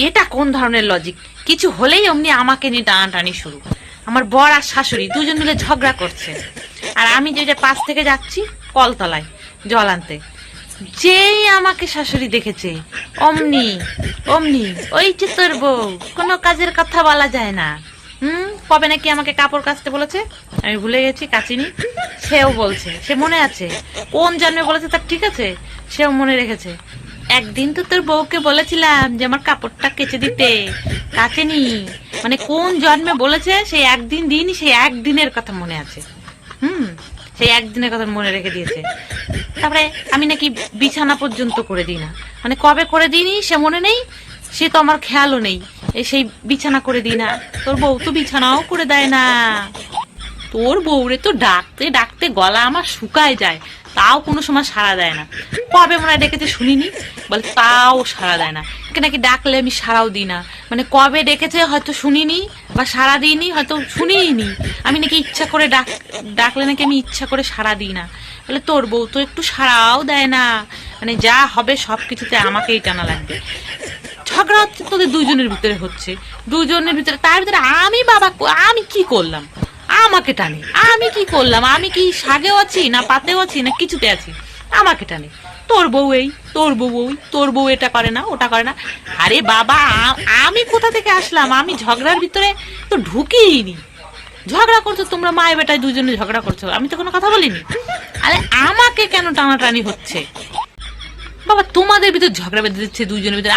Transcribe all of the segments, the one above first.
এটা কোন ধরনের লজিক? কিছু হলেই অমনি আমাকে নিয়ে টানাটানি শুরু। আমার বর আর শাশুড়ি দুজন মিলে ঝগড়া করছে, আর আমি যে পাশ থেকে যাচ্ছি কলতলায় জল আনতে, যেই আমাকে শাশুড়ি দেখেছে অমনি অমনি ওই যে তোর বউ, কোনো কাজের কথা বলা যায় না। কবে নাকি আমাকে কাপড় কাচতে বলেছে, আমি ভুলে গেছি, কাচিনি। সেও বলছে, সে মনে আছে কোন জন্মে বলেছে তার ঠিক আছে, সেও মনে রেখেছে। একদিন তো তোর বউকে বলেছিলাম যে আমার কাপড়টা কেচে দিতে, কাচেনি। মানে কোন জন্মে বলেছে সেই একদিন দিনই, সেই একদিনের কথা মনে আছে। সেই একদিনের কথা মনে রেখে দিয়েছে। তারপরে আমি নাকি বিছানা পর্যন্ত করে দিই না, মানে কবে করে দিইনি সে মনে নেই, সে তো আমার খেয়ালও নেই। সেই বিছানা করে দিই না, তোর বউ তো বিছানাও করে দেয় না। তোর বউরে তো ডাকতে ডাকতে গলা আমার শুকায় যায়, তাও কোনো সময় সাড়া দেয় না। কবে মনে হয় ডেকেছে শুনিনি, বলে তাও সাড়া দেয় না। নাকি ডাকলে আমি সাড়াও দিই না, মানে কবে ডেকেছে হয়তো শুনিনি বা সাড়া দিইনি, হয়তো শুনিনি। আমি নাকি ইচ্ছা করে ডাকলে নাকি আমি ইচ্ছা করে সাড়া দিই না। বলে তোর বউ তো একটু সাড়াও দেয় না, মানে যা হবে সব কিছুতে আমাকেই টানা লাগবে। ঝগড়া হচ্ছে তোদের দুজনের ভিতরে হচ্ছে, দুজনের ভিতরে, তার ভিতরে আমি কি করলাম? আমাকে টানে। আমি কি করলাম? আমি কি শাকেও আছি না পাতেও আছি না কিছুতে আছি? আমাকে টানে। তোর বউ এই, তোর বউ ওই, তোর বউ এটা করে না ওটা করে না। আরে বাবা, আমি কোথা থেকে আসলাম? আমি ঝগড়ার ভিতরে তো ঢুকিনি। ঝগড়া করছো তোমরা, মায়ে বেটায় দুজনে ঝগড়া করছো, আমি তো কোনো কথা বলিনি। আরে আমাকে কেন টানাটানি হচ্ছে? বাবা তোমাদের ভিতরে ঝগড়া বেঁধে দিচ্ছে দুজনের ভিতরে,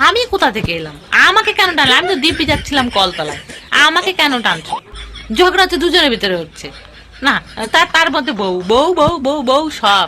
আমি কোথা থেকে এলাম? আমাকে কেন টানলে? আমি তো দিব্যি যাচ্ছিলাম কলতলায়, আমাকে কেন টানছো? ঝগড়া হচ্ছে দুজনের ভিতরে হচ্ছে না, তার মধ্যে বউ বউ বউ বউ বউ সব।